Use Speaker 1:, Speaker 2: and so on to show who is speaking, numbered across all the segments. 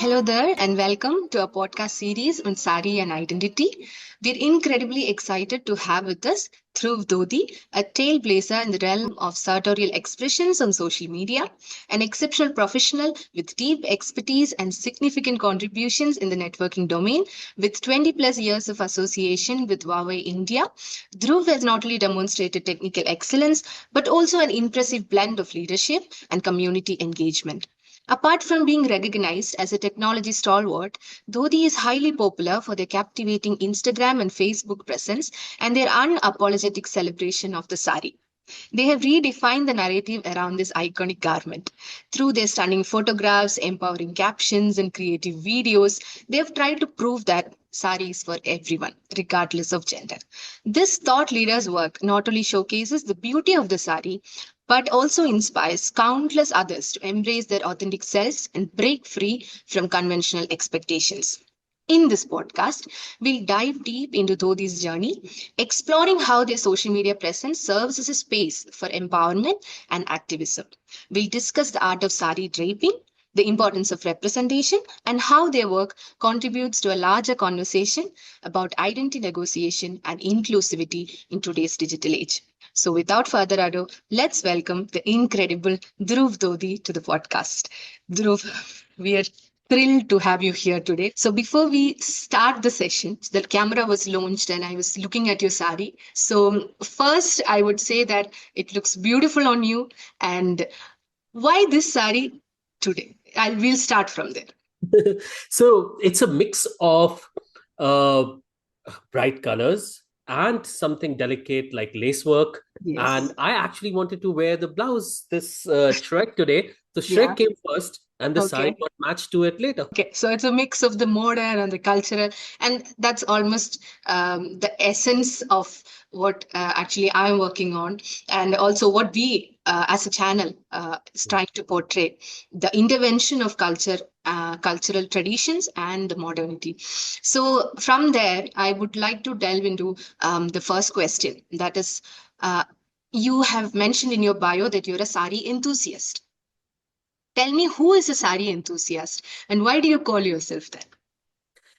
Speaker 1: Hello there, and welcome to our podcast series on sari and identity. We're incredibly excited to have with us Dhruv Dhody, a trailblazer in the realm of sartorial expressions on social media, an exceptional professional with deep expertise and significant contributions in the networking domain. With 20 plus years of association with Huawei India, Dhruv has not only demonstrated technical excellence but also an impressive blend of leadership and community engagement. Apart from being recognized as a technology stalwart, Dhoti is highly popular for their captivating Instagram and Facebook presence and their unapologetic celebration of the sari. They have redefined the narrative around this iconic garment. Through their stunning photographs, empowering captions, and creative videos, they have tried to prove that sari is for everyone, regardless of gender. This thought leader's work not only showcases the beauty of the sari, but also inspires countless others to embrace their authentic selves and break free from conventional expectations. In this podcast, we'll dive deep into Dhodi's journey, exploring how their social media presence serves as a space for empowerment and activism. We'll discuss the art of sari draping, the importance of representation, and how their work contributes to a larger conversation about identity negotiation and inclusivity in today's digital age. So, without further ado, let's welcome the incredible Dhruv Dhody to the podcast. Dhruv, we are thrilled to have you here today. So before we start the session, the camera was launched and I was looking at your sari. So first, I would say that it looks beautiful on you. And why this sari today? We'll start from there.
Speaker 2: So it's a mix of uh, bright colors and something delicate like lace work.
Speaker 1: Yes.
Speaker 2: And I actually wanted to wear the blouse, this Shrek today. So
Speaker 1: Yeah.
Speaker 2: Shrek came first, and the sari
Speaker 1: Okay.
Speaker 2: got matched to it later.
Speaker 1: Okay, so it's a mix of the modern and the cultural, and that's almost the essence of what actually I'm working on, and also what we as a channel is trying to portray the intervention of culture, cultural traditions, and the modernity. So, from there, I would like to delve into the first question that is, you have mentioned in your bio that you're a sari enthusiast. Tell me, who is a sari enthusiast and why do you call yourself that?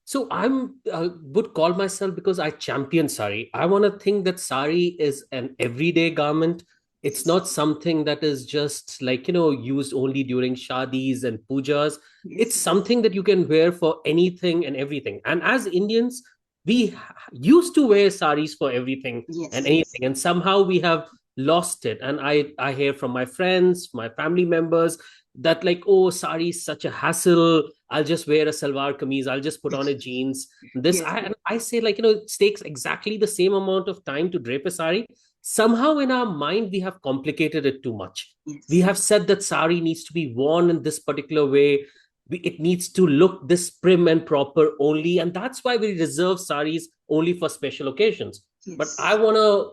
Speaker 2: So I'm would call myself because I champion sari. I want to think that sari is an everyday garment. It's
Speaker 1: Yes.
Speaker 2: not something that is just like used only during shadis and pujas. It's
Speaker 1: Yes.
Speaker 2: something that you can wear for anything and everything. And as Indians, we used to wear saris for everything and
Speaker 1: Yes.
Speaker 2: anything, and somehow we have lost it. And I hear from my friends, my family members that like, oh, sari is such a hassle. I'll just wear a salwar kameez. I'll just put on a jeans. This
Speaker 1: Yes.
Speaker 2: I say like it takes exactly the same amount of time to drape a sari. Somehow in our mind we have complicated it too much. We
Speaker 1: Yes.
Speaker 2: have said that sari needs to be worn in this particular way. It needs to look this prim and proper only, and that's why we reserve saris only for special occasions. But
Speaker 1: Yes.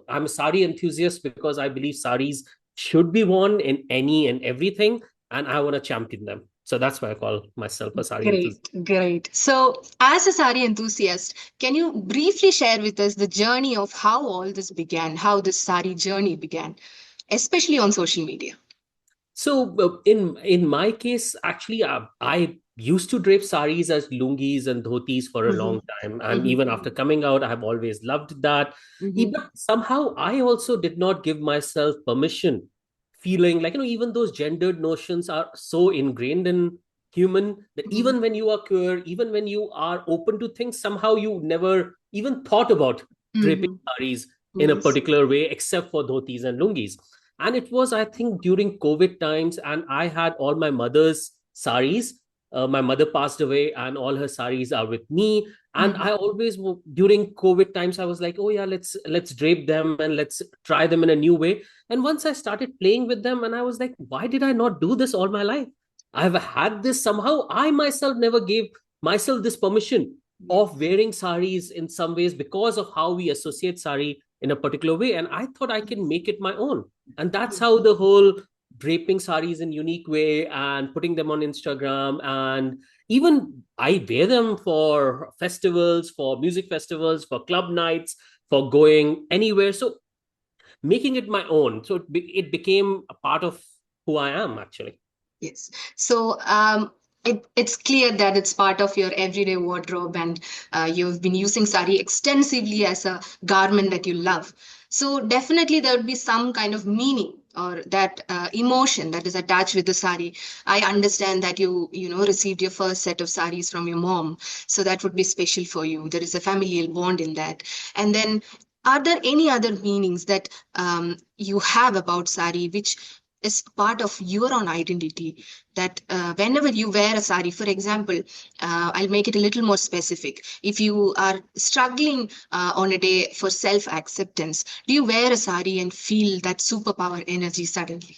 Speaker 2: I'm a sari enthusiast because I believe saris should be worn in any and everything, and I want to champion them. So that's why I call myself a sari enthusiast.
Speaker 1: Great, great. So, as a sari enthusiast, can you briefly share with us the journey of how all this began, how this sari journey began, especially on social media?
Speaker 2: So in my case, actually, I used to drape saris as lungis and dhotis for a
Speaker 1: Mm-hmm.
Speaker 2: long time, and
Speaker 1: Mm-hmm.
Speaker 2: even after coming out, I have always loved that.
Speaker 1: Mm-hmm.
Speaker 2: But somehow, I also did not give myself permission, feeling like even those gendered notions are so ingrained in human that
Speaker 1: Mm-hmm.
Speaker 2: even when you are queer, even when you are open to things, somehow you never even thought about draping
Speaker 1: Mm-hmm.
Speaker 2: saris in a
Speaker 1: Yes.
Speaker 2: particular way, except for dhotis and lungis. And it was, I think, during COVID times, and I had all my mother's saris. My mother passed away, and all her saris are with me. And
Speaker 1: Mm-hmm.
Speaker 2: I always, during COVID times, I was like, oh yeah, let's drape them and let's try them in a new way. And once I started playing with them, and I was like, why did I not do this all my life? I've had this somehow. I myself never gave myself this permission of
Speaker 1: Yes.
Speaker 2: wearing saris in some ways because of how we associate sari in a particular way. And I thought I can make it my own. And that's how the whole draping saris in unique way and putting them on Instagram, and even I wear them for festivals, for music festivals, for club nights, for going anywhere. So making it my own, so it became a part of who I am actually.
Speaker 1: Yes. So, It's clear that it's part of your everyday wardrobe, and you've been using sari extensively as a garment that you love. So definitely there would be some kind of meaning or that emotion that is attached with the sari. I understand that you received your first set of saris from your mom, so that would be special for you. There is a familial bond in that. And then, are there any other meanings that you have about sari which is part of your own identity, that whenever you wear a sari, for example, I'll make it a little more specific. If you are struggling on a day for self acceptance, do you wear a sari and feel that superpower energy suddenly?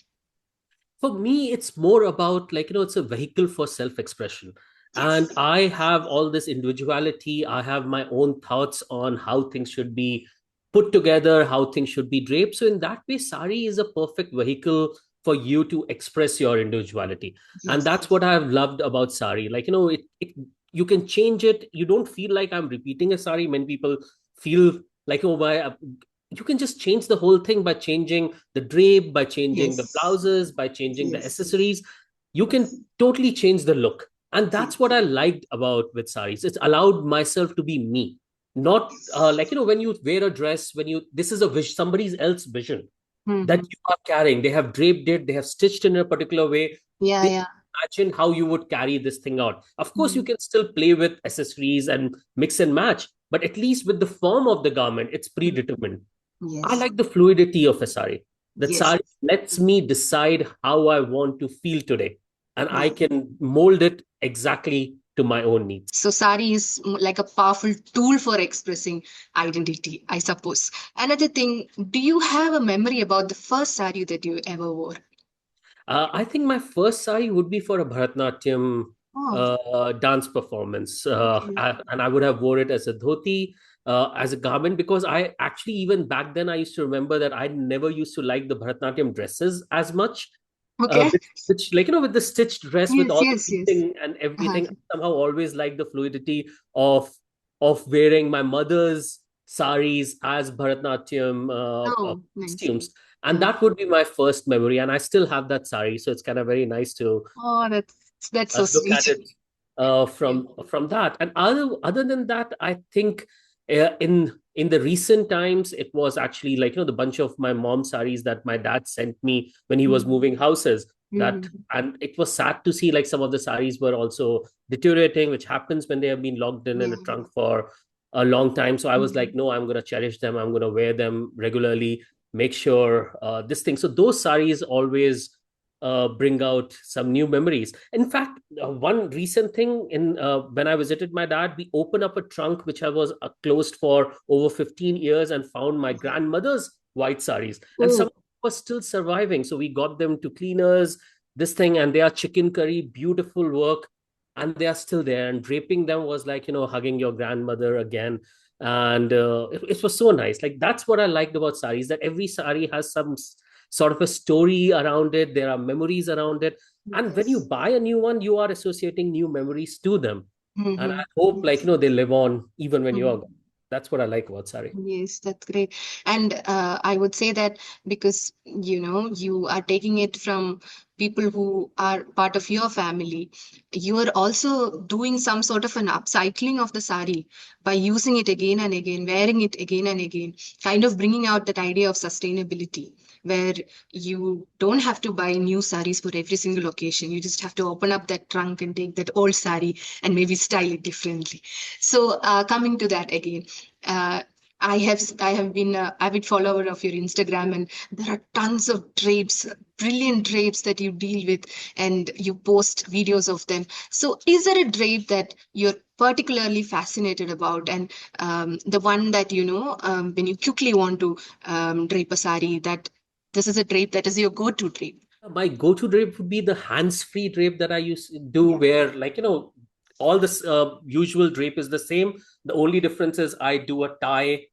Speaker 2: For me, it's more about, like, it's a vehicle for self-expression. And
Speaker 1: Yes.
Speaker 2: I have all this individuality. I have my own thoughts on how things should be put together, how things should be draped. So in that way, sari is a perfect vehicle for you to express your individuality. And
Speaker 1: Yes.
Speaker 2: that's what I've loved about sari. Like, it you can change it. You don't feel like I'm repeating a sari. Many people feel like, oh my, you can just change the whole thing by changing the drape, by changing the
Speaker 1: Yes.
Speaker 2: blouses, by changing the
Speaker 1: Yes.
Speaker 2: accessories. You
Speaker 1: Yes.
Speaker 2: can totally change the look. And
Speaker 1: Yes.
Speaker 2: that's what I liked about with saris. It's allowed myself to be me. Not like, when you wear a dress, when you, this is a vision, somebody else's vision that
Speaker 1: Mm-hmm.
Speaker 2: you are carrying. They have draped it, they have stitched in a particular way.
Speaker 1: Yeah,
Speaker 2: They
Speaker 1: yeah.
Speaker 2: imagine how you would carry this thing out. Of course, you
Speaker 1: Mm.
Speaker 2: can still play with accessories and mix and match, but at least with the form of the garment, it's
Speaker 1: Mm.
Speaker 2: predetermined. I
Speaker 1: Yes.
Speaker 2: like the fluidity of a sari. That
Speaker 1: Yes.
Speaker 2: sari lets me decide how I want to feel today, and I
Speaker 1: Yeah.
Speaker 2: can mold it exactly to my own needs.
Speaker 1: So sari is like a powerful tool for expressing identity, I suppose. Another thing, do you have a memory about the first sari that you ever wore?
Speaker 2: I think my first sari would be for a Bharatnatyam
Speaker 1: Oh,
Speaker 2: dance performance,
Speaker 1: okay.
Speaker 2: and I would have wore it as a dhoti, as a garment, because I actually, even back then, I used to remember that I never used to like the Bharatnatyam dresses as much.
Speaker 1: Okay.
Speaker 2: Which, like, with the stitched dress, with
Speaker 1: Yes,
Speaker 2: all the
Speaker 1: yes, yes.
Speaker 2: pleating and
Speaker 1: Uh-huh.
Speaker 2: everything, I somehow always like the fluidity of wearing my mother's saris as Bharatnatyam
Speaker 1: Oh, nice.
Speaker 2: costumes. And
Speaker 1: Uh-huh.
Speaker 2: that would be my first memory, and I still have that sari, so it's kind of very nice to
Speaker 1: Oh, that's so
Speaker 2: look
Speaker 1: sweet.
Speaker 2: at it
Speaker 1: Yeah.
Speaker 2: from that. And other than that, I think in the recent times, it was actually, like, the bunch of my mom's saris that my dad sent me when he was
Speaker 1: Mm-hmm.
Speaker 2: moving houses. That,
Speaker 1: Mm-hmm.
Speaker 2: and it was sad to see, like, some of the saris were also deteriorating, which happens when they have been locked in
Speaker 1: Yeah.
Speaker 2: a trunk for a long time. So I was
Speaker 1: Mm-hmm.
Speaker 2: like, no, I'm going to cherish them. I'm going to wear them regularly, make sure this thing. So those saris always bring out some new memories. In fact, one recent thing, in when I visited my dad, we opened up a trunk which I was closed for over 15 years, and found my grandmother's white saris, and some
Speaker 1: Oh,
Speaker 2: were still surviving. So we got them to cleaners, this thing, and they are chicken curry, beautiful work, and they are still there. And draping them was like, hugging your grandmother again. And it was so nice. Like, that's what I liked about saris, that every sari has some sort of a story around it. There are memories around it. And when you
Speaker 1: yes.
Speaker 2: buy a new one, you are associating new memories to them. And
Speaker 1: Mm-hmm.
Speaker 2: I hope, like,
Speaker 1: Yes.
Speaker 2: they live on even when you are gone.
Speaker 1: Mm-hmm.
Speaker 2: That's what I like about sari.
Speaker 1: Yes, that's great. And I would say that because, you are taking it from people who are part of your family, you are also doing some sort of an upcycling of the sari by using it again and again, wearing it again and again, kind of bringing out that idea of sustainability, where you don't have to buy new saris for every single occasion. You just have to open up that trunk and take that old sari and maybe style it differently. So, coming to that again. Uh, I have been an avid follower of your Instagram, and there are tons of drapes, brilliant drapes that you deal with, and you post videos of them. So, is there a drape that you're particularly fascinated about, and the one that when you quickly want to drape a sari, that this is a drape that is your go-to drape?
Speaker 2: My go-to drape would be the hands-free drape that I used to do,
Speaker 1: Yeah.
Speaker 2: where, like, all this usual drape is the same. The only difference is I do a tie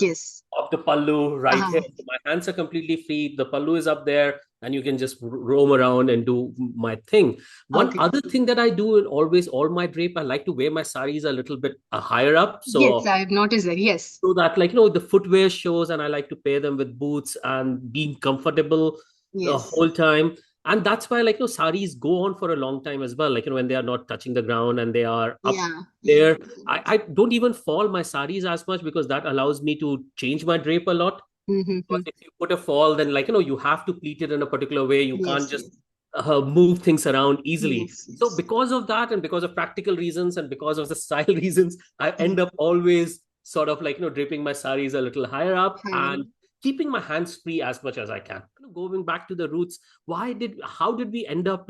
Speaker 1: Yes.
Speaker 2: of the pallu right here.
Speaker 1: Uh-huh.
Speaker 2: So my hands are completely free. The pallu is up there, and you can just roam around and do my thing. One
Speaker 1: Okay.
Speaker 2: other thing that I do in always all my drape, I like to wear my saris a little bit higher up.
Speaker 1: Yes,
Speaker 2: So
Speaker 1: I've noticed that. Yes.
Speaker 2: that, like, the footwear shows, and I like to pair them with boots and being comfortable the
Speaker 1: Yes.
Speaker 2: whole time. And that's why, saris go on for a long time as well. When they are not touching the ground and they are up
Speaker 1: Yeah.
Speaker 2: there, I don't even fall my saris as much, because that allows me to change my drape a lot.
Speaker 1: Mm-hmm.
Speaker 2: Because if you put a fall, then you have to pleat it in a particular way. You can't
Speaker 1: Yes,
Speaker 2: just
Speaker 1: yes,
Speaker 2: move things around easily.
Speaker 1: yes,
Speaker 2: So
Speaker 1: yes.
Speaker 2: because of that, and because of practical reasons, and because of the style reasons, I
Speaker 1: Mm.
Speaker 2: end up always sort of draping my saris a little higher up
Speaker 1: Hi.
Speaker 2: and keeping my hands free as much as I can. Going back to the roots, how did we end up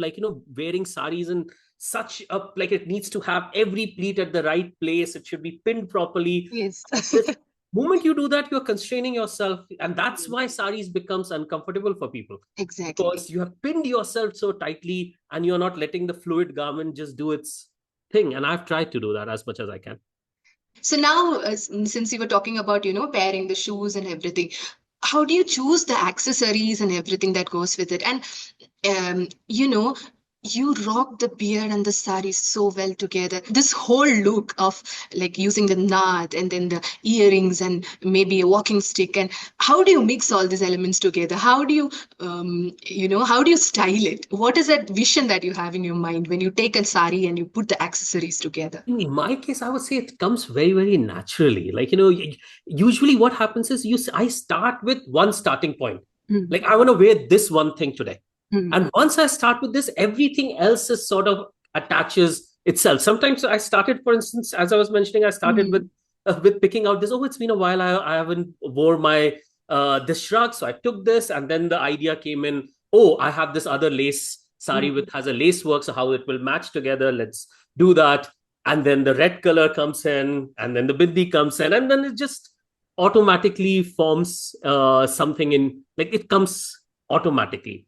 Speaker 2: wearing saris in such a, like, it needs to have every pleat at the right place, it should be pinned properly.
Speaker 1: Yes.
Speaker 2: This moment you do that, you're constraining yourself, and that's why
Speaker 1: Yes,
Speaker 2: saris becomes uncomfortable for people,
Speaker 1: exactly.
Speaker 2: because you have pinned yourself so tightly and you're not letting the fluid garment just do its thing. And I've tried to do that as much as I can.
Speaker 1: So now, since you were talking about, pairing the shoes and everything, how do you choose the accessories and everything that goes with it? And um, you know, you rock the beard and the sari so well together. This whole look of like using the knot and then the earrings and maybe a walking stick. And how do you mix all these elements together? How do you, how do you style it? What is that vision that you have in your mind when you take a sari and you put the accessories together?
Speaker 2: In my case, I would say it comes very, very naturally. Usually what happens is I start with one starting point.
Speaker 1: Mm,
Speaker 2: Like, I want to wear this one thing today.
Speaker 1: mm,
Speaker 2: And once I start with this, everything else is sort of attaches itself. Sometimes I started, for instance, as I was mentioning, I started
Speaker 1: mm,
Speaker 2: with picking out this. Oh, it's been a while. I haven't wore my this shrug, so I took this, and then the idea came in. Oh, I have this other lace sari
Speaker 1: mm,
Speaker 2: with has a lace work, so how it will match together. Let's do that. And then the red color comes in, and then the bindi comes in, and then it just automatically forms something in, like, it comes automatically.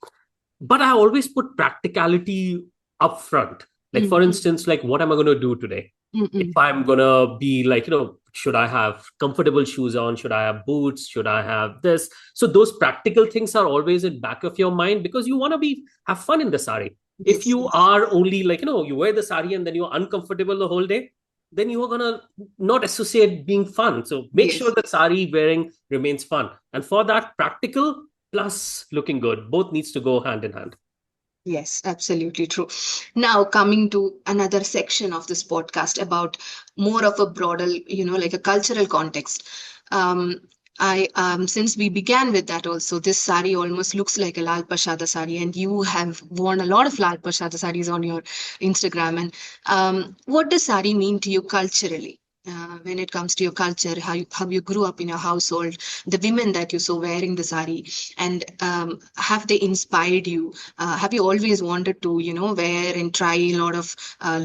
Speaker 2: But I always put practicality up front. Like,
Speaker 1: mm,
Speaker 2: for instance, like, what am I going to do today?
Speaker 1: mm,
Speaker 2: If
Speaker 1: mm.
Speaker 2: I'm going to be like, should I have comfortable shoes on? Should I have boots? Should I have this? So those practical things are always in back of your mind, because you want to have fun in the sari. If
Speaker 1: Yes,
Speaker 2: you
Speaker 1: yes,
Speaker 2: are only like, you wear the sari and then you're uncomfortable the whole day, then you are going to not associate being fun. So make sure
Speaker 1: yes.
Speaker 2: that sari wearing remains fun. And for that, practical plus looking good, both needs to go hand in hand.
Speaker 1: Yes, absolutely true. Now, coming to another section of this podcast about more of a broader, like a cultural context. Um, since we began with that also, this sari almost looks like a Lal Prasada sari, and you have worn a lot of Lal Prasada saris on your Instagram. And what does sari mean to you culturally? When it comes to your culture, how you grew up in your household, the women that you saw wearing the sari, and have they inspired you? Have you always wanted to, wear and try a lot of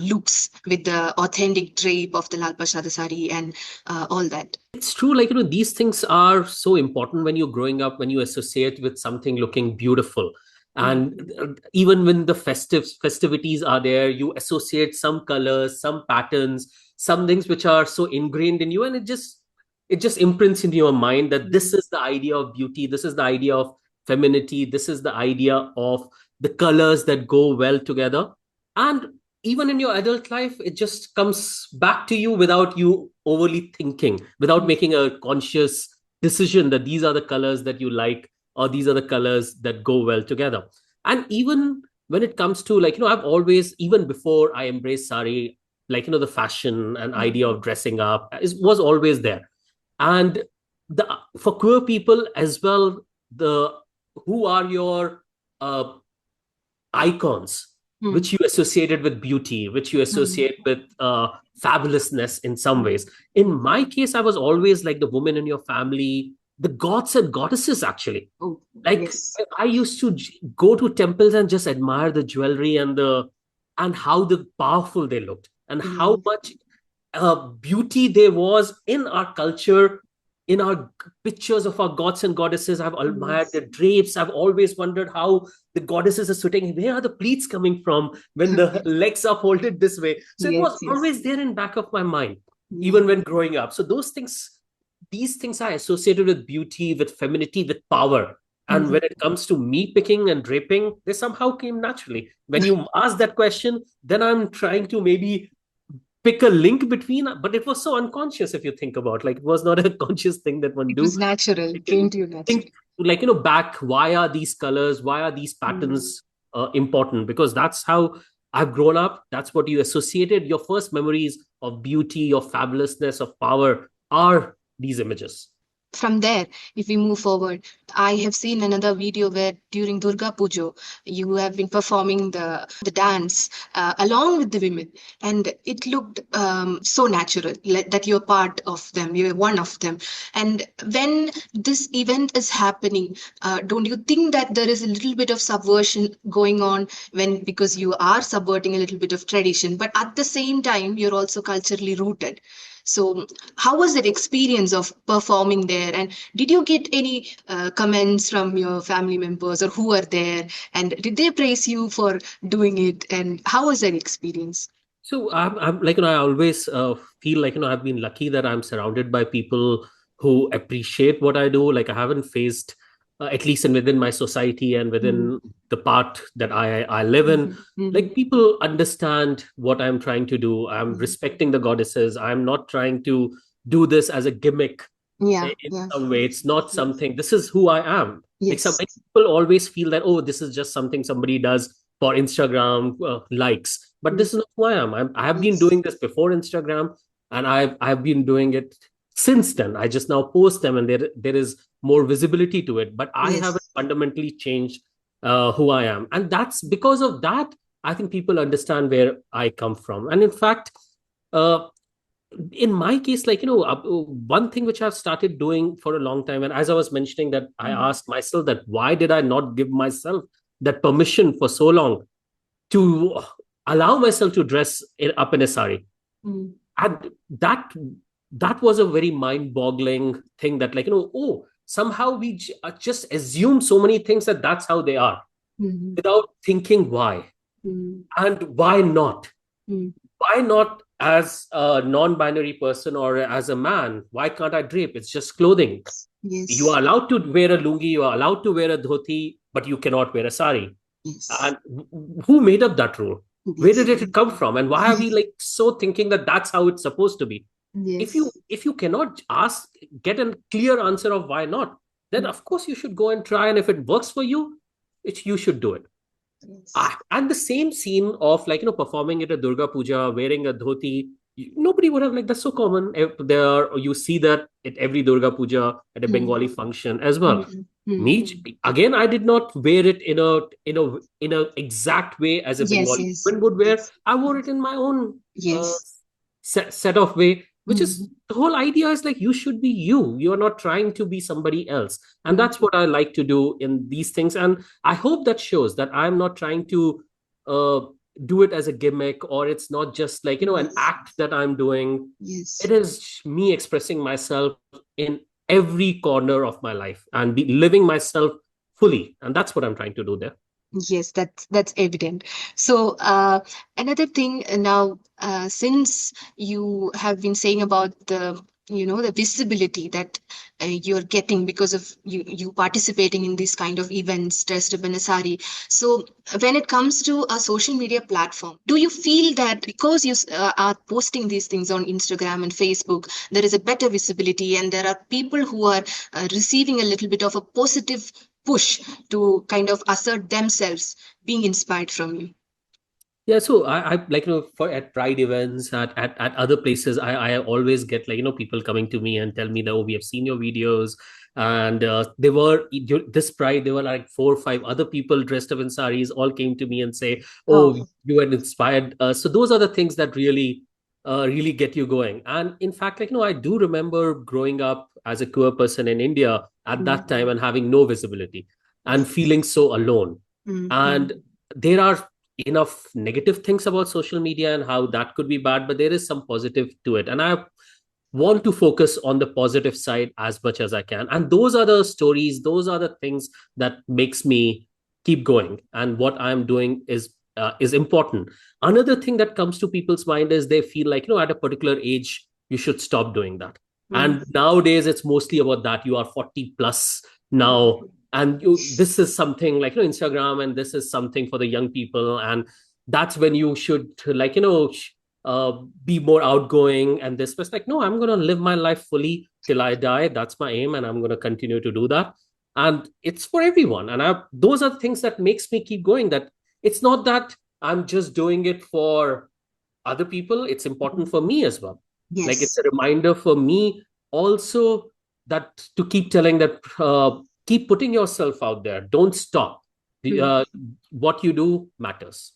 Speaker 1: looks with the authentic drape of the Lal Prasad sari and all that?
Speaker 2: It's true, like, these things are so important when you're growing up, when you associate with something looking beautiful. And
Speaker 1: Mm.
Speaker 2: even when the festivities are there, you associate some colors, some patterns, some things which are so ingrained in you, and it just imprints in your mind that this
Speaker 1: Mm.
Speaker 2: is the idea of beauty, this is the idea of femininity, this is the idea of the colors that go well together. And even in your adult life, it just comes back to you without you overly thinking, without
Speaker 1: Mm.
Speaker 2: making a conscious decision that these are the colors that you like, or these are the colors that go well together. And even when it comes to, like, I've always, even before I embraced sari, like, the fashion and
Speaker 1: Mm.
Speaker 2: idea of dressing up was always there. And the for queer people as well, the who are your uh, icons
Speaker 1: Mm.
Speaker 2: which you associated with beauty, which you
Speaker 1: Mm.
Speaker 2: associate with fabulousness in some
Speaker 1: Mm.
Speaker 2: ways. In my case, I was always like the woman in your family, the gods and goddesses, actually.
Speaker 1: Oh,
Speaker 2: Like,
Speaker 1: yes.
Speaker 2: I used to go to temples and just admire the jewelry and how the powerful they looked, and how
Speaker 1: Mm.
Speaker 2: much beauty there was in our culture, in our pictures of our gods and goddesses. I've admired
Speaker 1: Yes.
Speaker 2: the drapes. I've always wondered how the goddesses are sitting. Where are the pleats coming from when the legs are folded this way? So it was
Speaker 1: Yes, yes.
Speaker 2: always there in back of my mind, even
Speaker 1: Yeah.
Speaker 2: when growing up. So these things are associated with beauty, with femininity, with power. And when
Speaker 1: Mhm.
Speaker 2: it comes to me picking and draping, they somehow came naturally. When you ask that question, then I'm trying to maybe pick a link between, but it was so unconscious if you think about, like, it was not a conscious thing that one
Speaker 1: It
Speaker 2: do.
Speaker 1: was natural,
Speaker 2: You
Speaker 1: came
Speaker 2: can
Speaker 1: to you
Speaker 2: think,
Speaker 1: naturally.
Speaker 2: like, back, why are these colors, why are these
Speaker 1: Mm.
Speaker 2: patterns important, because that's how I've grown up. That's what you associated. Your first memories of beauty, of fabulousness, of power are these images.
Speaker 1: From there, if we move forward, I have seen another video where during Durga Puja, you have been performing the dance along with the women, and it looked so natural that you're part of them, you're one of them. And when this event is happening, don't you think that there is a little bit of subversion going on, when because you are subverting a little bit of tradition, but at the same time you're also culturally rooted? So, how was that experience of performing there? And did you get any comments from your family members or who are there? And did they praise you for doing it? And how was that experience?
Speaker 2: So I'm like, I always feel like, I've been lucky that I'm surrounded by people who appreciate what I do. Like, I haven't faced, at least within my society and
Speaker 1: Mm.
Speaker 2: within the part that I live in,
Speaker 1: Mhm. Mhm.
Speaker 2: like, people understand what I'm trying to do. I'm
Speaker 1: Mhm.
Speaker 2: respecting the goddesses. I'm not trying to do this as a gimmick
Speaker 1: Yeah,
Speaker 2: in
Speaker 1: yeah.
Speaker 2: some way. It's not
Speaker 1: Yes.
Speaker 2: something, this is who I am. Like, some
Speaker 1: Yes.
Speaker 2: people always feel that, oh, this is just something somebody does for Instagram likes, but
Speaker 1: Mm.
Speaker 2: this is not who I am. I have been
Speaker 1: Yes.
Speaker 2: doing this before Instagram, and I've been doing it since then. I just now post them, and there is more visibility to it, but I haven't
Speaker 1: Yes.
Speaker 2: fundamentally changed who I am, and that's because of that. I think people understand where I come from, and in fact, uh, in my case, like, one thing which I've started doing for a long time, and as I was mentioning, that I
Speaker 1: Mm.
Speaker 2: asked myself that why did I not give myself that permission for so long to allow myself to dress up in a sari.
Speaker 1: Mm.
Speaker 2: And that was a very mind-boggling thing, that, like, oh, somehow we just assume so many things that that's how they are,
Speaker 1: Mhm.
Speaker 2: without thinking why.
Speaker 1: Mm.
Speaker 2: And why not?
Speaker 1: Mm.
Speaker 2: Why not, as a non-binary person or as a man? Why can't I drape? It's just clothing. You
Speaker 1: Yes.
Speaker 2: are allowed to wear a lungi, you are allowed to wear a dhoti, but you cannot wear a sari.
Speaker 1: Yes.
Speaker 2: And who made up that rule? Where
Speaker 1: Yes.
Speaker 2: did it come from? And why are we, like, so thinking that that's how it's supposed to be? If you
Speaker 1: Yes.
Speaker 2: if you cannot get a clear answer of why not, then
Speaker 1: Mm.
Speaker 2: of course you should go and try, and if it works for you, you should do it.
Speaker 1: Yes.
Speaker 2: And the same scene of, like, performing at a Durga Puja, wearing a dhoti, nobody would have, like, that's so common. There, you see that at every Durga Puja, at a
Speaker 1: Mm.
Speaker 2: Bengali function as well.
Speaker 1: Mm. Mm.
Speaker 2: Me, again, I did not wear it in a exact way as a
Speaker 1: Yes.
Speaker 2: Bengali
Speaker 1: Yes.
Speaker 2: woman would wear.
Speaker 1: Yes.
Speaker 2: I wore it in my own uh,
Speaker 1: Yes.
Speaker 2: set of way, which is,
Speaker 1: Mm.
Speaker 2: the whole idea is, like, you should be you. You're not trying to be somebody else, and
Speaker 1: Mm.
Speaker 2: that's what I like to do in these things. And I hope that shows that I'm not trying to uh, do it as a gimmick, or it's not just, like, an
Speaker 1: Yes.
Speaker 2: act that I'm doing. It
Speaker 1: Yes.
Speaker 2: is me expressing myself in every corner of my life and be living myself fully, and that's what I'm trying to do there.
Speaker 1: Yes, that's evident. So another thing now, since you have been saying about the visibility that you're getting because of you participating in these kind of events dressed up in a sari. So when it comes to a social media platform, do you feel that because you are posting these things on Instagram and Facebook, there is a better visibility and there are people who are receiving a little bit of a positive push to kind of assert themselves being inspired from you?
Speaker 2: Yeah, so I like, for at Pride events, at other places, I always get, like, people coming to me and tell me that, oh, we have seen your videos, and they were this Pride, there were like 4 or 5 other people dressed up in saris, all came to me and say, oh,
Speaker 1: Oh.
Speaker 2: you had inspired us. So those are the things that really get you going. And in fact, like, I do remember growing up as a queer person in India at
Speaker 1: Mm.
Speaker 2: that time and having no visibility and
Speaker 1: Yes.
Speaker 2: feeling so alone.
Speaker 1: Mm.
Speaker 2: And
Speaker 1: Mm.
Speaker 2: there are enough negative things about social media and how that could be bad, but there is some positive to it, and I want to focus on the positive side as much as I can. And those are the stories, those are the things that makes me keep going, and what I'm doing is important. Another thing that comes to people's mind is they feel like, at a particular age you should stop doing that.
Speaker 1: Mm.
Speaker 2: And nowadays it's mostly about that you are 40 plus now, and this is something like, Instagram, and this is something for the young people, and that's when you should, like, uh, be more outgoing. And this was like, no, I'm going to live my life fully till I die. That's my aim, and I'm going to continue to do that. And it's for everyone. And those are the things that makes me keep going. That it's not that I'm just doing it for other people, it's important for me as well. Like it's
Speaker 1: Yes.
Speaker 2: a reminder for me also, that to keep telling that, keep putting yourself out there, don't stop.
Speaker 1: Mm.
Speaker 2: What you do matters.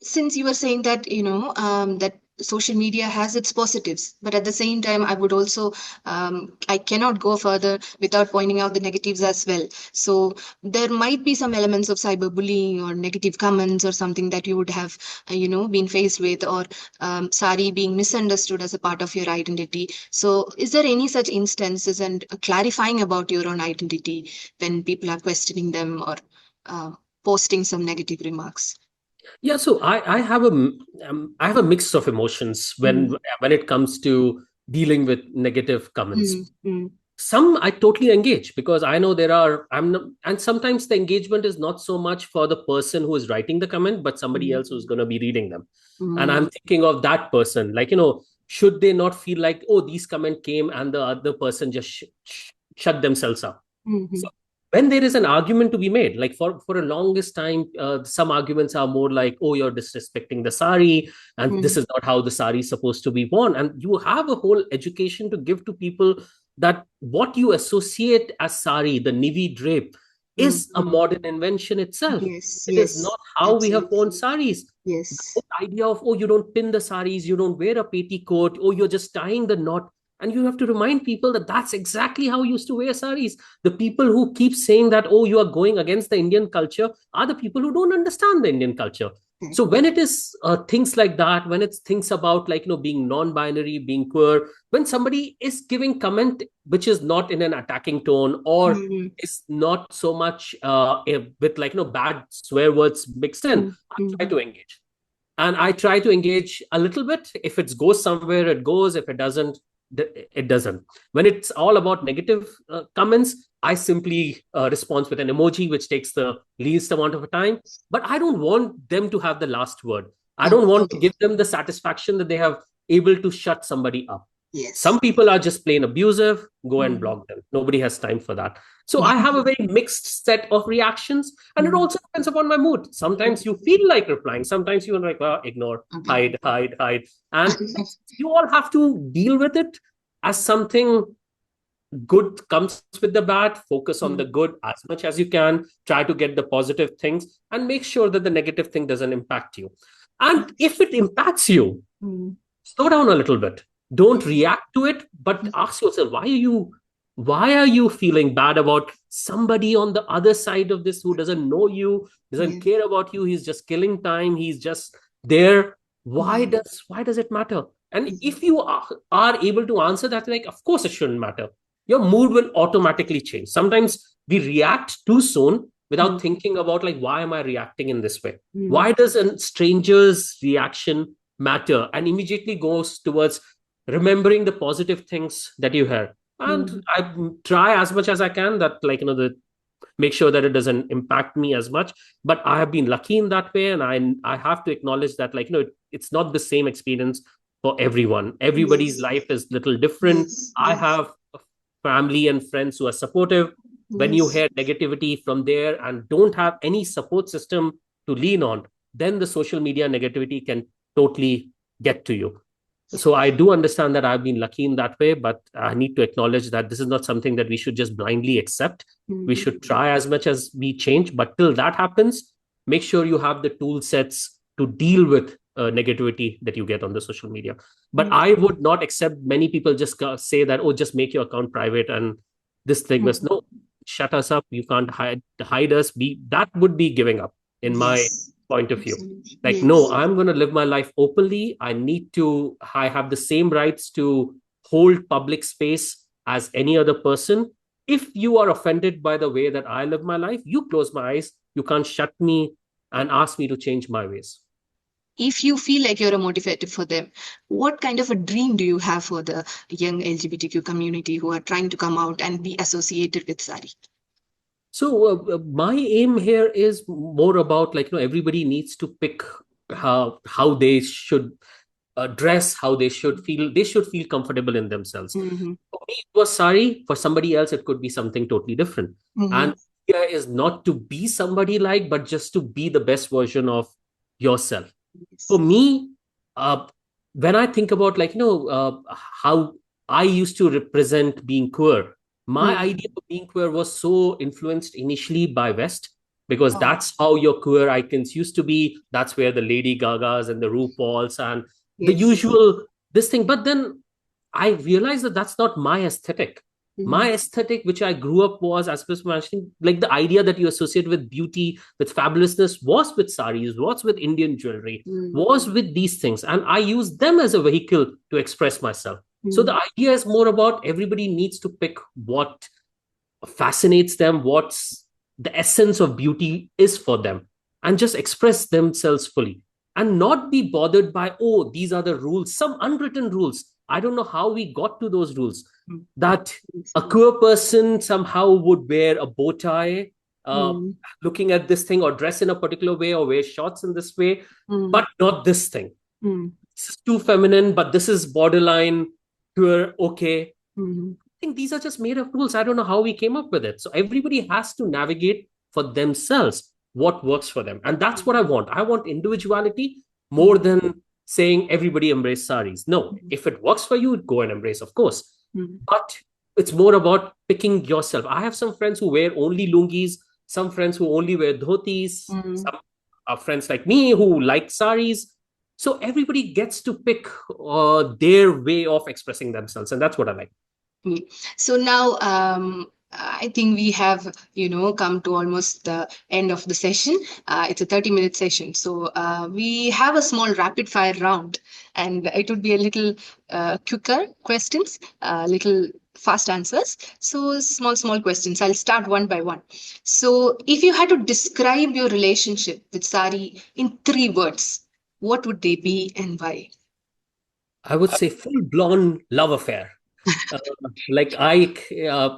Speaker 1: Since you were saying that, that social media has its positives, but at the same time, I would also, I cannot go further without pointing out the negatives as well. So there might be some elements of cyberbullying or negative comments or something that you would have, been faced with, or sari being misunderstood as a part of your identity. So is there any such instances, and clarifying about your own identity when people are questioning them, or uh, posting some negative remarks?
Speaker 2: Yeah, so I have a mix of emotions
Speaker 1: Mm,
Speaker 2: when it comes to dealing with negative comments.
Speaker 1: mm, mm,
Speaker 2: Some I totally engage, because I know there are I'm not, and sometimes the engagement is not so much for the person who is writing the comment, but somebody
Speaker 1: mm,
Speaker 2: else who's going to be reading them. And
Speaker 1: mm,
Speaker 2: I'm thinking of that person, like, should they not feel like, oh, these comment came and the other person just shut themselves up. So
Speaker 1: mhm,
Speaker 2: when there is an argument to be made, like for a longest time, some arguments are more like, oh, you're disrespecting the sari, and this
Speaker 1: mm,
Speaker 2: is not how the sari is supposed to be worn. And you have a whole education to give to people, that what you associate as sari, the nivi drape,
Speaker 1: mm,
Speaker 2: is a
Speaker 1: mm.
Speaker 2: modern invention itself.
Speaker 1: Yes,
Speaker 2: It is
Speaker 1: yes,
Speaker 2: not how we have worn
Speaker 1: absolutely.
Speaker 2: saris. The
Speaker 1: Yes.
Speaker 2: whole idea of, oh, you don't pin the saris, you don't wear a petticoat, oh, you're just tying the knot. And you have to remind people that that's exactly how you used to wear saris. The people who keep saying that, oh, you are going against the Indian culture, are the people who don't understand the Indian culture.
Speaker 1: Okay.
Speaker 2: So when it is things like that, when it's things about, like, being non-binary, being queer, when somebody is giving comment which is not in an attacking tone, or
Speaker 1: Mm,
Speaker 2: is not so much with, like, bad swear words mixed in,
Speaker 1: mm,
Speaker 2: I try
Speaker 1: mhm.
Speaker 2: to engage. And I try to engage a little bit. If it goes somewhere, it goes. If it doesn't, it doesn't. When it's all about negative comments, I simply respond with an emoji, which takes the least amount of time. But I don't want them to have the last word. I
Speaker 1: Oh,
Speaker 2: don't want to
Speaker 1: okay.
Speaker 2: give them the satisfaction that they have able to shut somebody up.
Speaker 1: Yes.
Speaker 2: Some people are just plain abusive, go and
Speaker 1: Mm.
Speaker 2: block them. Nobody has time for that. So I have a very mixed set of reactions, and it
Speaker 1: Mm,
Speaker 2: also depends upon my mood. Sometimes you
Speaker 1: mm.
Speaker 2: feel like replying, sometimes you're like, well, ignore,
Speaker 1: Okay.
Speaker 2: hide, hide, hide. And you all have to deal with it as something good comes with the bad. Focus on the
Speaker 1: Mm,
Speaker 2: good as much as you can. Try to get the positive things and make sure that the negative thing doesn't impact you. And if it impacts you,
Speaker 1: mm.
Speaker 2: slow down a little bit. Don't react to it, but ask yourself, why are you feeling bad about somebody on the other side of this, who doesn't know you, doesn't
Speaker 1: Yeah.
Speaker 2: care about you, he's just killing time, he's just there. why
Speaker 1: Mm,
Speaker 2: does why does it matter? And
Speaker 1: mm.
Speaker 2: if you are able to answer that, like, of course it shouldn't matter, your mood will automatically change. Sometimes we react too soon without
Speaker 1: Mm,
Speaker 2: thinking about, like, why am I reacting in this way?
Speaker 1: mm.
Speaker 2: Why does a stranger's reaction matter? And immediately goes towards remembering the positive things that you heard. And
Speaker 1: Mm.
Speaker 2: I try as much as I can that, like, the make sure that it doesn't impact me as much. But I have been lucky in that way, and I have to acknowledge that, like, it's not the same experience for everyone. Everybody's
Speaker 1: Yes.
Speaker 2: life is little different.
Speaker 1: Yes.
Speaker 2: I
Speaker 1: Yes.
Speaker 2: have family and friends who are supportive. When you
Speaker 1: Yes.
Speaker 2: hear negativity from there and don't have any support system to lean on, then the social media negativity can totally get to you.
Speaker 1: Yeah.
Speaker 2: So I do understand that I've been lucky in that way, but I need to acknowledge that this is not something that we should just blindly accept. We
Speaker 1: Mhm.
Speaker 2: should try as much as we change, but till that happens, make sure you have the tool sets to deal with negativity that you get on the social media. But
Speaker 1: Mm,
Speaker 2: I would not accept many people just say that, oh, just make your account private and this thing was
Speaker 1: mm.
Speaker 2: no, shut us up. You can't hide us. That would be giving up, in my
Speaker 1: Yes.
Speaker 2: point of view.
Speaker 1: Absolutely.
Speaker 2: Like, no,
Speaker 1: Yes.
Speaker 2: I'm going to live my life openly. I have the same rights to hold public space as any other person. If you are offended by the way that I live my life, you close my eyes. You can't shut me and ask me to change my ways.
Speaker 1: If you feel like you're a motivator for them, what kind of a dream do you have for the young LGBTQ community who are trying to come out and be associated with sari?
Speaker 2: So my aim here is more about, like, everybody needs to pick how they should dress, how they should feel. They should feel comfortable in themselves.
Speaker 1: Mm-hmm.
Speaker 2: For me, it was sari. For somebody else, it could be something totally different.
Speaker 1: Mm-hmm.
Speaker 2: And idea is not to be somebody like, but just to be the best version of yourself. For
Speaker 1: Yes.
Speaker 2: me, when I think about how I used to represent being queer, my
Speaker 1: Mm.
Speaker 2: idea of being queer was so influenced initially by West, because
Speaker 1: Oh,
Speaker 2: that's how your queer icons used to be. That's where the Lady Gagas and the RuPauls and the
Speaker 1: yes.
Speaker 2: usual this thing. But then I realized that that's not my aesthetic.
Speaker 1: Mm.
Speaker 2: My aesthetic, which I grew up, was, as I was mentioning, like the idea that you associate with beauty, with fabulousness, was with saris, was with Indian jewelry,
Speaker 1: Mm.
Speaker 2: was with these things. And I use them as a vehicle to express myself. So the
Speaker 1: Mm.
Speaker 2: idea is more about everybody needs to pick what fascinates them, what's the essence of beauty is for them, and just express themselves fully and not be bothered by, oh, these are the rules, some unwritten rules. I don't know how we got to those rules
Speaker 1: Mm.
Speaker 2: that
Speaker 1: Yes.
Speaker 2: a queer person somehow would wear a bow tie,
Speaker 1: Mm.
Speaker 2: looking at this thing, or dress in a particular way, or wear shorts in this way,
Speaker 1: Mm.
Speaker 2: but not this thing.
Speaker 1: Mm.
Speaker 2: This is too feminine, but this is borderline queer. Okay,
Speaker 1: Mm.
Speaker 2: think these are just made up rules. I don't know how we came up with it. So everybody has to navigate for themselves what works for them. And that's what I want. I want individuality more
Speaker 1: Mm.
Speaker 2: than saying everybody embrace saris. No, if it works for you, go and embrace, of course.
Speaker 1: Mm.
Speaker 2: But it's more about picking yourself. I have some friends who wear only lungis, some friends who only wear dhotis,
Speaker 1: Mm.
Speaker 2: some friends like me who like saris. So everybody gets to pick their way of expressing themselves. And that's what I like.
Speaker 1: Mm. So now, I think we have, come to almost the end of the session. It's a 30-minute session. So we have a small rapid fire round, and it would be a little quicker questions, little fast answers. So small questions. I'll start one by one. So if you had to describe your relationship with sari in 3 words, what would they be and why?
Speaker 2: I would say full blown love affair. Uh,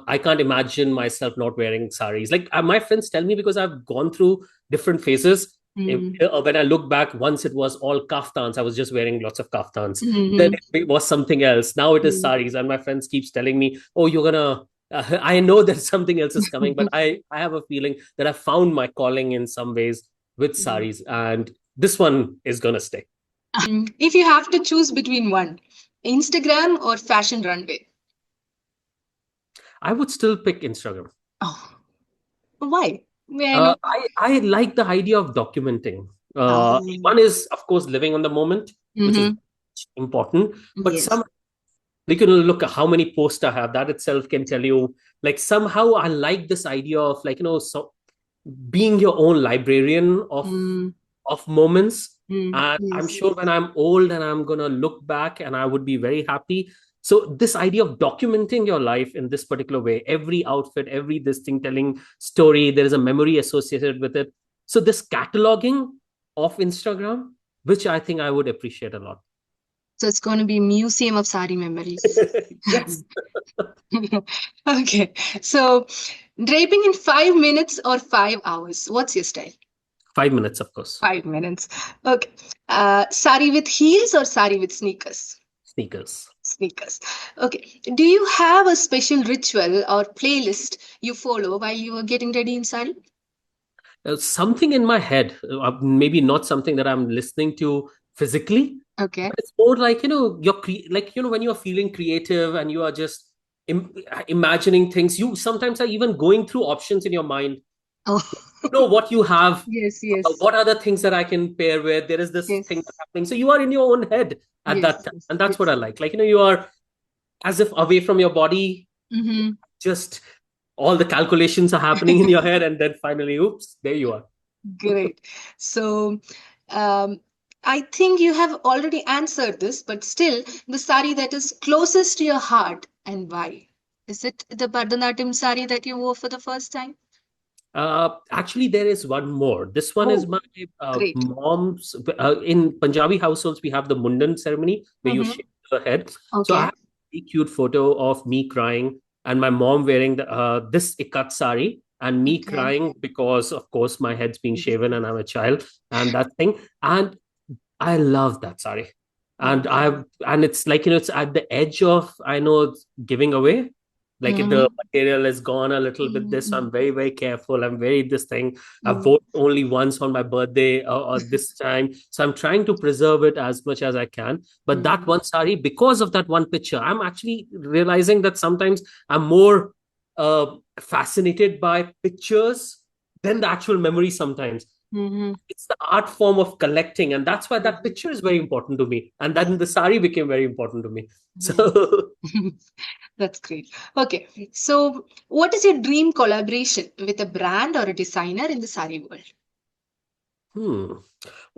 Speaker 2: I can't imagine myself not wearing saris. Like my friends tell me, because I've gone through different phases.
Speaker 1: Mm.
Speaker 2: When I look back, once it was all kaftans. I was just wearing lots of kaftans. Then
Speaker 1: Mhm.
Speaker 2: it was something else. Now it is
Speaker 1: Mm.
Speaker 2: saris, and my friends keeps telling me, "Oh, you're gonna." I know that something else is coming, but I have a feeling that I found my calling in some ways with saris, and this one is gonna stay.
Speaker 1: If you have to choose between one, Instagram or fashion runway?
Speaker 2: I would still pick Instagram.
Speaker 1: Oh, why? May I know?
Speaker 2: I like the idea of documenting.
Speaker 1: Um,
Speaker 2: One is, of course, living on the moment, which is
Speaker 1: mm-hmm.
Speaker 2: important. But
Speaker 1: Yes.
Speaker 2: some, you can look at how many posts I have. That itself can tell you. Like somehow, I like this idea of so being your own librarian
Speaker 1: Mm,
Speaker 2: of moments. And I'm
Speaker 1: yes.
Speaker 2: sure when I'm old and I'm gonna look back, and I would be very happy. So this idea of documenting your life in this particular way, every outfit, every this thing, telling story, there is a memory associated with it. So this cataloging of Instagram, which I think I would appreciate a lot.
Speaker 1: So it's going to be museum of sari memories.
Speaker 2: Yes.
Speaker 1: Okay. So draping in 5 minutes or 5 hours? What's your style?
Speaker 2: 5 minutes, of course.
Speaker 1: 5 minutes. Okay. Sari with heels or sari with sneakers?
Speaker 2: Sneakers.
Speaker 1: Sneakers. Okay. Do you have a special ritual or playlist you follow while you are getting ready in sari?
Speaker 2: Something in my head, maybe not something that I'm listening to physically,
Speaker 1: Okay.
Speaker 2: but it's more like when you're feeling creative and you are just imagining things. You sometimes are even going through options in your mind.
Speaker 1: Oh,
Speaker 2: You know what you have.
Speaker 1: yes, yes,
Speaker 2: What are the things that I can pair with? There is this thing
Speaker 1: yes,
Speaker 2: that's happening. So you are in your own head at that
Speaker 1: yes,
Speaker 2: time,
Speaker 1: yes,
Speaker 2: and that's what
Speaker 1: yes.
Speaker 2: I like. You are as if away from your body.
Speaker 1: Mm-hmm.
Speaker 2: Just all the calculations are happening in your head, and then finally, oops, there you are.
Speaker 1: Great. So, um, I think you have already answered this, but still, the sari that is closest to your heart and why? Is it the Bharatanatyam sari that you wore for the first time?
Speaker 2: Actually, there is one more. This one is
Speaker 1: Oh,
Speaker 2: my
Speaker 1: great.
Speaker 2: mom's. In Punjabi households, we have the Mundan ceremony where you
Speaker 1: Mm-hmm.
Speaker 2: shave your head. So I
Speaker 1: Okay.
Speaker 2: have a very cute photo of me crying and my mom wearing this ikat sari and me
Speaker 1: Okay.
Speaker 2: crying because, of course, my head's being
Speaker 1: Yes.
Speaker 2: shaven and I'm a child and that thing. And I love that sari. And
Speaker 1: Okay.
Speaker 2: it's like, it's at the edge of, I know, it's giving away. Like if the material is gone a little bit this, so I'm very, very careful. I'm very this thing. I've worn only once on my birthday or this time. So I'm trying to preserve it as much as I can. But that one sari, because of that one picture, I'm actually realizing that sometimes I'm more fascinated by pictures than the actual memory sometimes. It's the art form of collecting, and that's why that picture is very important to me. And then the sari became very important to me. So
Speaker 1: That's great. Okay, so what is your dream collaboration with a brand or a designer in the sari world?
Speaker 2: Well,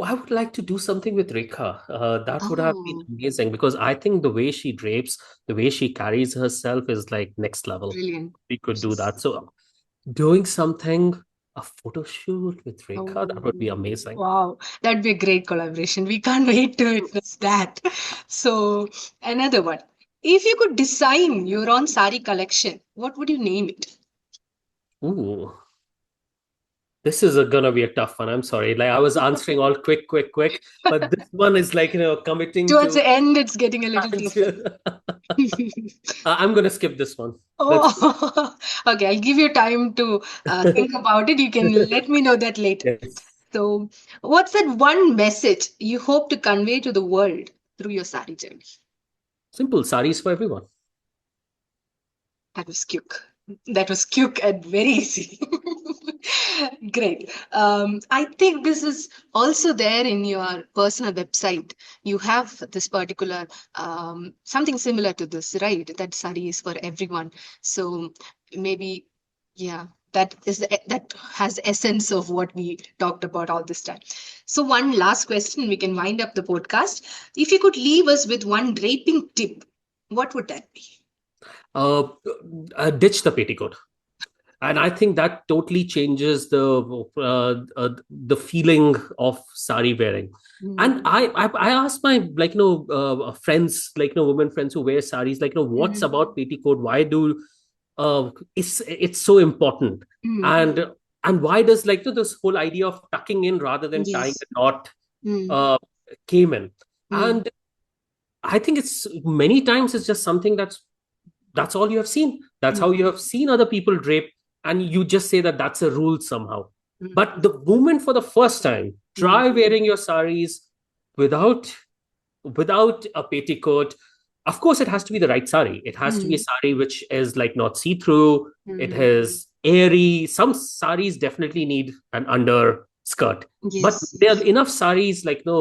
Speaker 2: I would like to do something with Rekha. That would have been
Speaker 1: Oh,
Speaker 2: amazing because I think the way she drapes, the way she carries herself is like next level.
Speaker 1: brilliant.
Speaker 2: We could do that. So doing something, a photo shoot with Rekha, that would be
Speaker 1: Oh,
Speaker 2: amazing.
Speaker 1: wow, that'd be a great collaboration. We can't wait to witness that. So, another one. If you could design your own sari collection, what would you name it?
Speaker 2: Ooh, this is gonna be a tough one. I'm sorry. Like I was answering all quick, quick, quick, but this one is like, committing
Speaker 1: Towards
Speaker 2: to.
Speaker 1: the end, it's getting a little tough.
Speaker 2: I'm gonna skip this one. Let's.
Speaker 1: Oh, okay. I'll give you time to think about it. You can let me know that later.
Speaker 2: Yes.
Speaker 1: So, what's that one message you hope to convey to the world through your sari journey?
Speaker 2: Simple saris for everyone.
Speaker 1: That was quick. That was quick and very easy. Great. I think this is also there in your personal website. You have this particular something similar to this, right? That sari is for everyone. So maybe, yeah, that has essence of what we talked about all this time. So one last question, we can wind up the podcast. If you could leave us with one draping tip, what would that be?
Speaker 2: uh, Ditch the petticoat, and I think that totally changes the feeling of sari wearing. And
Speaker 1: Mm.
Speaker 2: I asked my friends, women friends who wear saris, what's
Speaker 1: Mhm.
Speaker 2: about petticoat, why do it's so important,
Speaker 1: Mm.
Speaker 2: and why does this whole idea of tucking in rather than tying
Speaker 1: Yes.
Speaker 2: a knot
Speaker 1: Mm.
Speaker 2: uh, came in.
Speaker 1: Mm.
Speaker 2: And I think it's many times it's just something that's all you have seen. That's how you
Speaker 1: Mm.
Speaker 2: have seen other people drape, and you just say that that's a rule somehow.
Speaker 1: Mm.
Speaker 2: But the moment for the first time,
Speaker 1: Mm.
Speaker 2: try wearing your saris without a petticoat. Of course, it has to be the right sari. It has to be a
Speaker 1: Mm.
Speaker 2: sari which is like not see through. It
Speaker 1: Mm.
Speaker 2: is airy. Some saris definitely need an under skirt, but
Speaker 1: Yes.
Speaker 2: there are
Speaker 1: Yes.
Speaker 2: enough saris like no,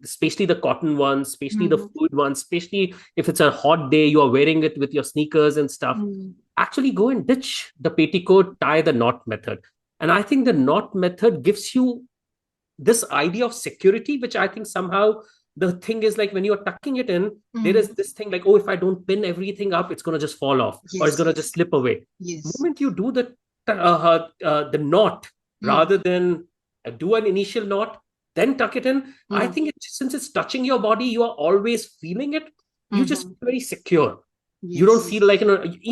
Speaker 2: especially the cotton ones, especially the
Speaker 1: Mm.
Speaker 2: fluid ones, especially if it's a hot day, you are wearing it with your sneakers and stuff.
Speaker 1: Mm.
Speaker 2: Actually, go and ditch the petticoat, tie the knot method, and I think the knot method gives you this idea of security, which I think somehow the thing is like when you're tucking it in, there
Speaker 1: Mm.
Speaker 2: is this thing like, oh, if I don't pin everything up, it's going to just fall off or it's
Speaker 1: Yes.
Speaker 2: going to just slip away. The
Speaker 1: Yes.
Speaker 2: moment you do the knot
Speaker 1: Mm.
Speaker 2: rather than do an initial knot, then tuck it in, I
Speaker 1: Mm.
Speaker 2: think since it's touching your body, you are always feeling it. You just
Speaker 1: Mhm.
Speaker 2: feel very secure. You don't
Speaker 1: Yes.
Speaker 2: feel like,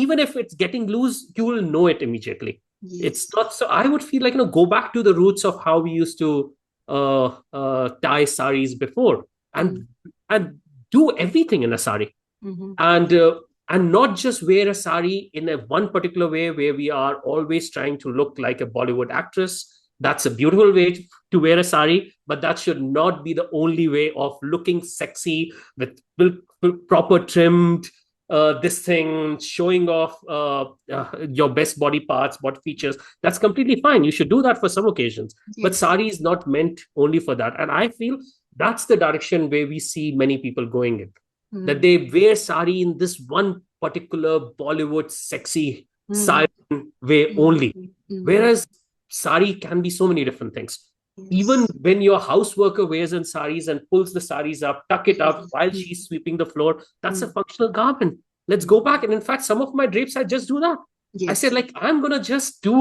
Speaker 2: even if it's getting loose, you will know it immediately. It's
Speaker 1: Yes.
Speaker 2: not so. I would feel like, go back to the roots of how we used to tie saris before,
Speaker 1: Mm.
Speaker 2: and do everything in a sari,
Speaker 1: Mhm.
Speaker 2: and not just wear a sari in a one particular way where we are always trying to look like a Bollywood actress. That's a beautiful way to wear a sari, but that should not be the only way of looking sexy with proper trimmed this thing, showing off your best body parts, body features. That's completely fine. You should do that for some occasions. But
Speaker 1: Yes.
Speaker 2: sari is not meant only for that. And I feel that's the direction where we see many people going in, that
Speaker 1: Mm.
Speaker 2: they wear sari in this one particular Bollywood sexy
Speaker 1: Mm.
Speaker 2: siren way only.
Speaker 1: Mhm. Mhm.
Speaker 2: Whereas sari can be so many different things. Even
Speaker 1: Yes.
Speaker 2: when your house worker wears in saris and pulls the saris up, tuck it up
Speaker 1: Mhm.
Speaker 2: while
Speaker 1: Mhm.
Speaker 2: she's sweeping the floor, that's a
Speaker 1: Mm.
Speaker 2: functional garment. Let's go back.
Speaker 1: Mhm.
Speaker 2: And in fact, some of my drapes, I just do that. I said,
Speaker 1: Yes.
Speaker 2: like, I'm going to just do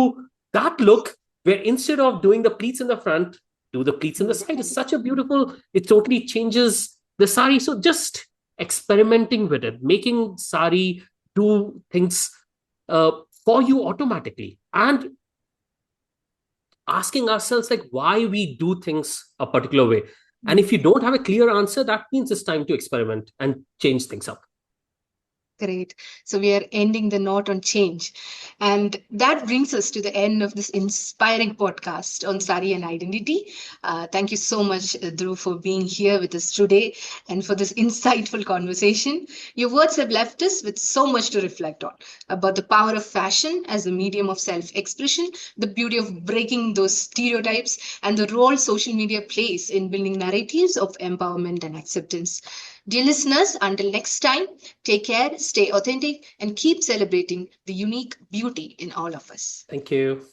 Speaker 2: that look where instead of doing the pleats in the front, do the pleats in the side. It's such a beautiful, it totally changes the sari. So just experimenting with it, making sari do things uh, for you automatically, and asking ourselves like why we do things a particular way. And
Speaker 1: Mm.
Speaker 2: if you don't have a clear answer, that means it's time to experiment and change things up.
Speaker 1: Great. So we are ending the note on change. And that brings us to the end of this inspiring podcast on sari and identity. Thank you so much, Dhruv, for being here with us today and for this insightful conversation. Your words have left us with so much to reflect on about the power of fashion as a medium of self expression, the beauty of breaking those stereotypes, and the role social media plays in building narratives of empowerment and acceptance. Dear listeners, until next time, take care, stay authentic, and keep celebrating the unique beauty in all of us.
Speaker 2: Thank you.